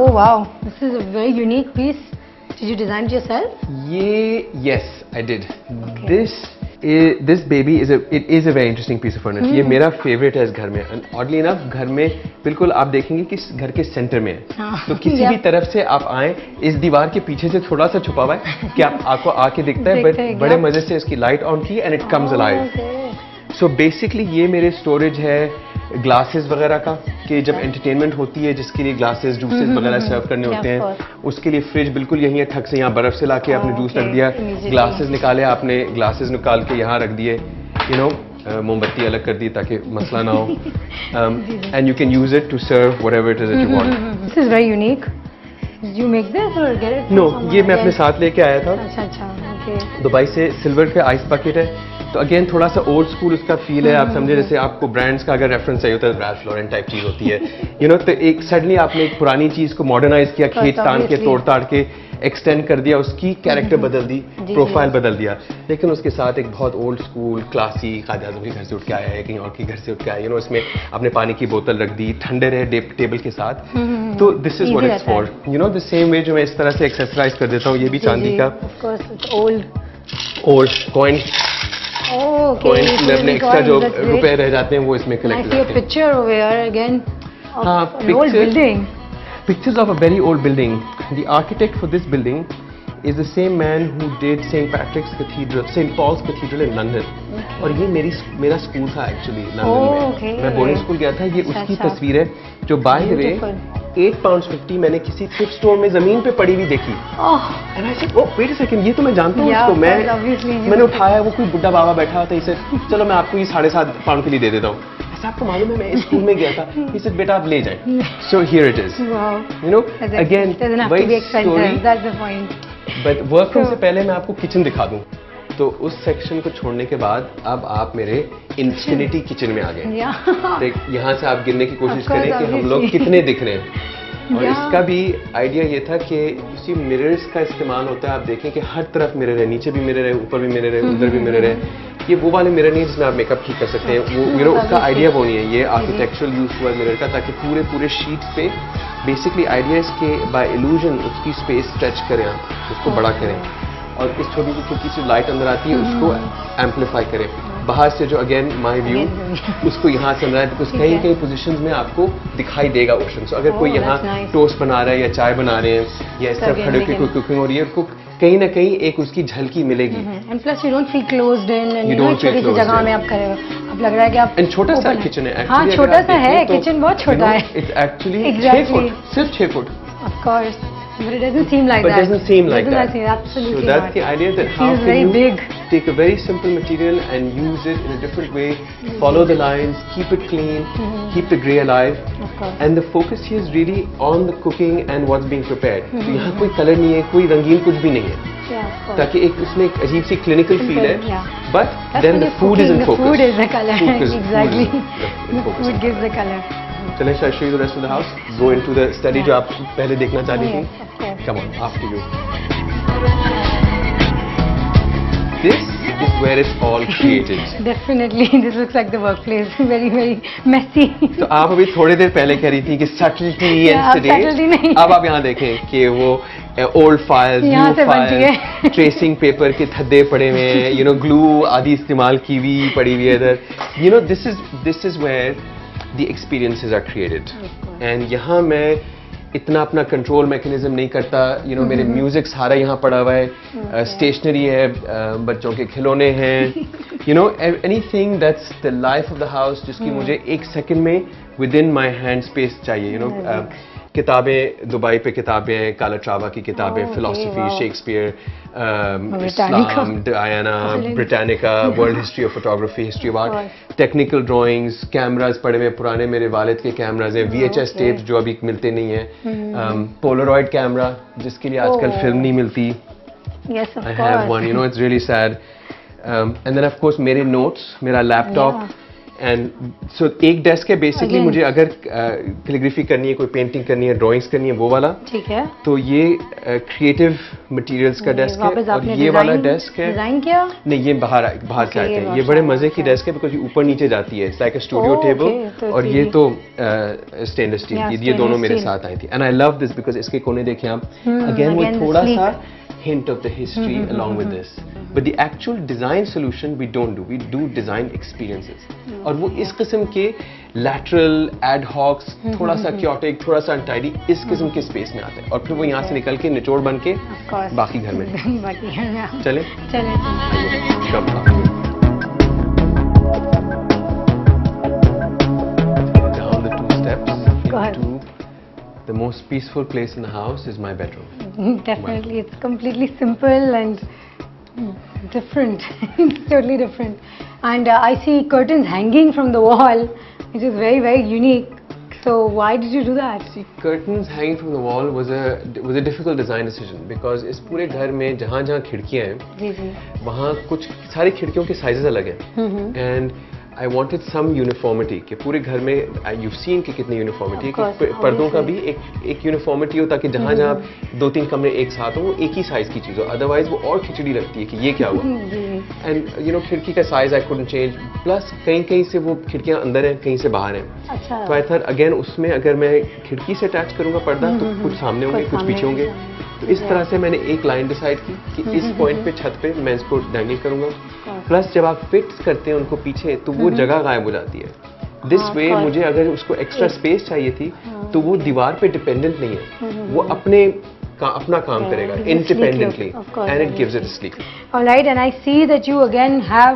Oh wow, this is a very unique piece. Did you design it yourself? Yes, I did. Okay. This baby is a very interesting piece of furniture. ये मेरा favorite है इस घर में. And oddly enough, घर में बिल्कुल आप देखेंगे कि घर के सेंटर में है. तो किसी भी तरफ से आप आए, इस दीवार के पीछे से थोड़ा सा छुपा हुआ है कि आपको आके दिखता है. बट बड़े मजे से इसकी लाइट ऑन की and it comes alive. So basically ये मेरे स्टोरेज है ग्लासेस वगैरह का, कि जब एंटरटेनमेंट होती है जिसके लिए ग्लासेस जूसेस वगैरह सर्व करने होते हैं, उसके लिए फ्रिज बिल्कुल यही है. ठग से यहाँ बर्फ से लाके आपने जूस रख दिया, ग्लासेस निकाले आपने, ग्लासेस निकाल के यहाँ रख दिए, यू नो, मोमबत्ती अलग कर दी ताकि मसला ना हो. And you can use it to serve whatever it is that you want. This is very unique. Did you make this or get it? No, ये मैं अपने साथ लेके आया था. अच्छा, okay. दुबई से. सिल्वर का आइस बकेट है, तो अगेन थोड़ा सा ओल्ड स्कूल उसका फील है. आप समझे जैसे आपको ब्रांड्स का अगर रेफरेंस चाहिए होता है, रैल्फ लॉरेन टाइप चीज होती है, यू नो. तो एक सडनली आपने एक पुरानी चीज को मॉडर्नाइज किया, खींच तान के तोड़ ताड़ के एक्सटेंड कर दिया, उसकी कैरेक्टर बदल दी, प्रोफाइल बदल दिया, लेकिन उसके साथ एक बहुत ओल्ड स्कूल क्लासी कायदे आज़म के घर से उठ के आया है, कहीं और के घर से उठ के आया है, यू नो. इसमें आपने पानी की बोतल रख दी, ठंडे रहे टेबल के साथ. तो this is what it's for, you know. The same way जो मैं इस तरह से एक्सेसराइज कर देता हूँ. ये भी चांदी का ओल्ड कॉइन. कॉइन्स में अपने एक्स्ट्रा जो रुपए रह जाते हैं वो इसमें कलेक्ट करते हैं. Picture over here again of an old building. Pictures of a very old building. The architect for this building is the same man who did St. Patrick's Cathedral, St. Paul's Cathedral in London. और ये मेरा school था actually London में. मैं boarding school गया था. ये उसकी तस्वीर है जो बाय द वे £8.50 मैंने किसी थ्रिफ्ट स्टोर में जमीन पे पड़ी हुई देखी. And I said, oh wait a second, ये तो मैं जानता हूँ इसको. मैंने उठाया, वो कोई बुढ़ा बाबा बैठा हुआ था. इसे चलो मैं आपको ये £7.5 के लिए दे देता हूँ. आपको मालूम है मैं इस स्कूल में गया था. He said, बेटा आप ले जाएं. So here it is. Wow. You know, again, वही story. That's the point. But work room से पहले मैं आपको किचन दिखा दूं. तो उस सेक्शन को छोड़ने के बाद अब आप मेरे इंफिनिटी किचन में आ गए. यहाँ से आप गिनने की कोशिश करें कि हम लोग कितने दिख रहे हैं. और इसका भी आइडिया ये था कि इसी मिरर्स का इस्तेमाल होता है. आप देखें कि हर तरफ मिरर है, नीचे भी मिरर है, ऊपर भी मिरर है, उधर भी मिरर है. ये वो वाले मिरर नहीं जिसमें आप मेकअप ठीक कर सकते हैं. वो मिरर, उसका आइडिया वो नहीं है. ये आर्किटेक्चरल यूज हुआ मिरर का, ताकि पूरे शीट पे बेसिकली आइडिया के बाय इल्यूजन उसकी स्पेस स्ट्रेच करें, आप उसको बड़ा करें, और इस छोटी सी लाइट अंदर आती है उसको एम्पलीफाई करें. बाहर से जो अगेन माय व्यू उसको यहाँ से अंदर आए, बिकॉज कई पोजीशंस में आपको दिखाई देगा ओशन. सो अगर कोई यहाँ टोस्ट बना रहा है या चाय बना रहे हैं या इस तरह खड़े होकर कोई कुकिंग हो रही है, उसको कहीं ना कहीं एक उसकी झलकी मिलेगी. And plus you don't feel closed in, and छोटी सी जगह में आप खड़े हो, अब लग रहा है कि आप. एंड छोटा सा किचन है. हाँ, छोटा सा है किचन, बहुत छोटा है. इट्स एक्चुअली 6 फुट, सिर्फ 6 foot. Of course. But it doesn't seem like that. But it doesn't seem like that. Absolutely. So that's the idea, that how can you take a very simple material and use it in a different way, follow the lines, keep it clean, keep the grey alive. Of course. And the focus here is really on the cooking and what's being prepared. So यहाँ कोई colour नहीं है, कोई रंगीन कुछ भी नहीं है. ताकि एक उसमें एक अजीब सी क्लिनिकल फील है. But then the food is in focus. The food is the color. Exactly. The food gives the color. चलें, shall I show you the rest of the house? Go into the study जो आप पहले देखना चाहती थी. Come on, after you. This is where it's all created. Definitely, this looks like the workplace. Very, very messy. तो आप अभी थोड़ी देर पहले कह रही थी कि subtlety and sedate. अब आप यहाँ देखें कि वो old files, new files, tracing paper के थद्दे पड़े हुए हैं, you know, glue आदि इस्तेमाल की हुई पड़ी हुई है इधर. You know, this is where the experiences are created. And यहाँ मैं इतना अपना कंट्रोल मैकेनिज्म नहीं करता. यू नो, मेरे म्यूजिक सारा यहाँ पड़ा हुआ है, स्टेशनरी है, बच्चों के खिलौने हैं, you know, anything that's the life of the house, जिसकी मुझे एक सेकंड में with in my hand space चाहिए. यू नो, किताबें, दुबई पे किताबें हैं, कालाट्रावा की किताबें, philosophy, Shakespeare, Islam, Diana, Britannica, world history of photography, history of art, technical drawings, cameras पड़े हुए पुराने मेरे वालिद के कैमराज हैं, VHS टेप्स जो अभी मिलते नहीं हैं, पोलरॉइड कैमरा जिसके लिए आजकल फिल्म नहीं मिलती. I have one, you know, it's really sad. And then of course मेरे notes, मेरा laptop, एंड सो एक डेस्क है बेसिकली, मुझे अगर कैलीग्राफी करनी है, कोई पेंटिंग करनी है, ड्राइंग्स करनी है, वो वाला ठीक है। तो ये क्रिएटिव मटेरियल्स का डेस्क है, और ये वाला डेस्क है डिजाइन किया नहीं, ये बाहर से आते हैं। ये बड़े मजे की डेस्क है बिकॉज ये ऊपर नीचे जाती है, it's like a studio table. और ये तो स्टेनलेस स्टील की, ये दोनों मेरे साथ आई थी and I love this because इसके कोने देखिए आप, अगेन वो थोड़ा सा hint of the history along with this, but the actual design solution we don't do, we do design experiences. और वो इस किस्म के lateral, ad hocs, थोड़ा सा chaotic, थोड़ा सा untidy, इस किस्म के space में आते हैं, और फिर वो यहाँ से निकल के निचोड़ बन के बाकी घर में चले down the 2 steps into the most peaceful place in the house is my bedroom. Definitely, it's completely simple and different. It's totally different. And I see curtains hanging from the wall, which is very, very unique. So why did you do that? See, curtains hanging from the wall was a difficult design decision because इस पूरे घर में जहाँ खिड़कियाँ हैं, वहाँ कुछ सारी खिड़कियों के sizes अलग हैं. And I wanted some uniformity कि पूरे घर में you've seen कि कितनी uniformity है कि पर्दों का भी एक uniformity हो ताकि जहाँ 2-3 कमरे एक साथ हो वो एक ही साइज की चीज़ हो, otherwise वो और खिचड़ी लगती है कि ये क्या हुआ. And you know खिड़की का size I couldn't change, plus कहीं से वो खिड़कियाँ अंदर हैं कहीं से बाहर हैं. तो I thought again उसमें अगर मैं खिड़की से अटैच करूँगा पर्दा तो कुछ सामने होंगे कुछ पीछे होंगे. तो इस तरह से मैंने एक लाइन डिसाइड की कि इस पॉइंट पे छत पे मैं इसको डैंगल करूंगा. प्लस जब आप फिक्स करते हैं उनको पीछे तो वो जगह गायब हो जाती है. दिस वे मुझे अगर उसको एक्स्ट्रा स्पेस चाहिए थी तो वो दीवार पे डिपेंडेंट नहीं है, वो अपना काम करेगा independently and it gives it sleep. Alright, and I see that you again have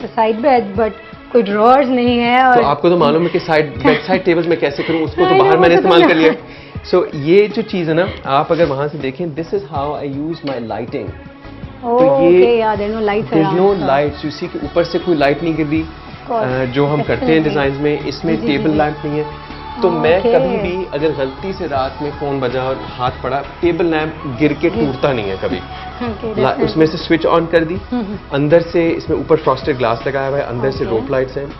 the side bed but कोई ड्रॉर्स नहीं है. और तो आपको तो मालूम है कि साइड टेबल्स में कैसे करूं, उसको तो बाहर मैंने इस्तेमाल कर लिया. So ये जो चीज़ है ना, आप अगर वहाँ से देखें, this is how I use my lighting. तो ये there's no lights around. There's no lights. You see कि ऊपर से कोई लाइट नहीं गिर रही, जो हम करते हैं डिजाइन में. इसमें टेबल लैंप नहीं है. तो मैं कभी भी अगर गलती से रात में फोन बजा और हाथ पड़ा, टेबल लैंप गिर के टूटता नहीं है कभी. उसमें से स्विच ऑन कर दी, अंदर से इसमें ऊपर फ्रॉस्टेड ग्लास लगाया हुआ है, अंदर से रोप लाइट्स हैं.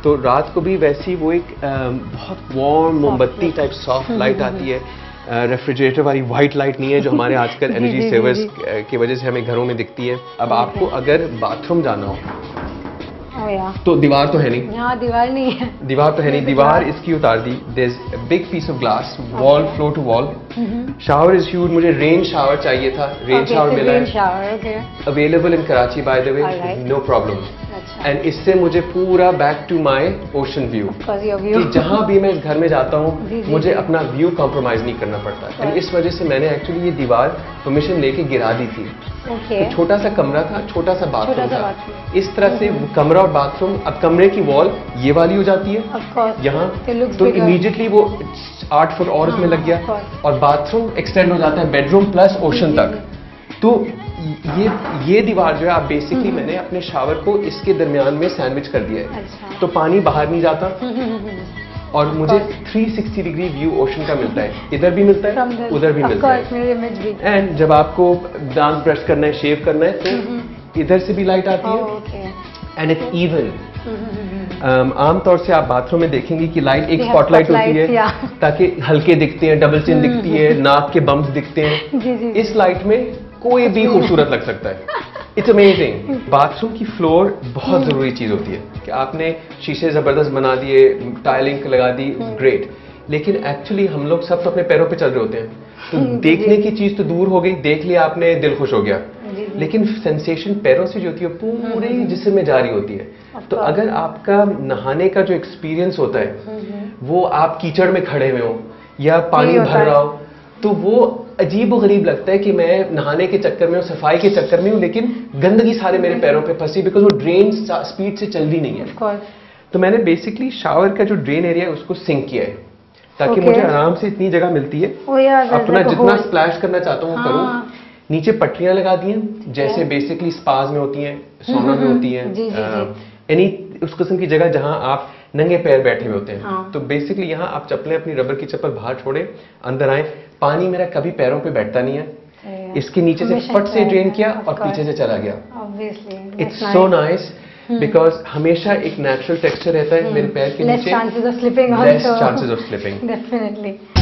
तो रात को भी वैसी वो एक बहुत वार्म मोमबत्ती टाइप सॉफ्ट लाइट आती है. रेफ्रिजरेटर वाली वाइट लाइट नहीं है जो हमारे आजकल एनर्जी सेवर्स की वजह से हमें घरों में दिखती है. अब आपको अगर बाथरूम जाना हो तो दीवार तो है नहीं. यहाँ दीवार नहीं है. दीवार तो है नहीं, दीवार इसकी उतार दी. there's a big piece of glass, wall, floor to wall. Shower is huge. मुझे रेन शावर चाहिए था, रेन शावर मिला है. Available in Karachi by the way, no problem. And इससे मुझे पूरा back to my ocean view, कि जहाँ भी मैं इस घर में जाता हूँ मुझे अपना व्यू कॉम्प्रोमाइज नहीं करना पड़ता. एंड इस वजह से मैंने एक्चुअली ये दीवार परमिशन लेके गिरा दी थी. तो छोटा सा कमरा था, छोटा सा बाथरूम था. इस तरह से कमरा और बाथरूम, अब कमरे की वॉल ये वाली हो जाती है यहाँ, तो इमीडिएटली वो 8 फुट और उसमें लग गया. और बाथरूम एक्सटेंड हो जाता है बेडरूम प्लस ओशन तक. तो ये दीवार जो है आप बेसिकली मैंने अपने शावर को इसके दरमियान में सैंडविच कर दिया है. तो पानी बाहर नहीं जाता और मुझे 360 डिग्री व्यू ओशन का मिलता है. इधर भी मिलता है, उधर भी मिलता है. एंड जब आपको दांत ब्रश करना है, शेव करना है, तो इधर से भी लाइट आती है एंड इट्स इवन. आमतौर से आप बाथरूम में देखेंगे कि लाइट एक स्पॉटलाइट होती है ताकि हल्के दिखते हैं, डबल चिन दिखती है, नाक के बम्प्स दिखते हैं. इस लाइट में कोई भी खूबसूरत लग सकता है. It's amazing. बाथरूम की फ्लोर बहुत जरूरी चीज होती है कि आपने शीशे जबरदस्त बना दिए, टाइलिंग लगा दी, ग्रेट. लेकिन एक्चुअली हम लोग सब तो अपने पैरों पे चल रहे होते हैं. तो देखने की चीज तो दूर हो गई, देख लिया आपने, दिल खुश हो गया. लेकिन सेंसेशन पैरों से जो होती है पूरे जिस्म में जारी होती है. तो अगर आपका नहाने का जो एक्सपीरियंस होता है वो आप कीचड़ में खड़े हुए हो या पानी भर रहा हो, तो वो अजीब व गरीब लगता है कि मैं नहाने के चक्कर में हूँ, सफाई के चक्कर में हूँ, लेकिन गंदगी सारे मेरे पैरों पे फंसी बिकॉज वो ड्रेन स्पीड से चल रही नहीं है. तो मैंने बेसिकली शावर का जो ड्रेन एरिया है उसको सिंक किया है ताकि मुझे आराम से इतनी जगह मिलती है. अपना जितना स्प्लैश करना चाहता हूँ करूँ. नीचे पटरियां लगा दी हैं जैसे बेसिकली स्पाज में होती हैं, सोना में होती हैं, एनी उस किस्म की जगह जहां आप नंगे पैर बैठे हुए होते हैं. तो बेसिकली यहाँ आप चप्पलें, अपनी रबर की चप्पल बाहर छोड़े, अंदर आए. पानी मेरा कभी पैरों पे बैठता नहीं है. इसके नीचे से फट से ड्रेन किया और पीछे से चला गया. It's so nice. बिकॉज हमेशा एक नेचुरल टेक्सचर रहता है मेरे पैर के नीचे, less chances of slipping less also. chances of slipping. Definitely.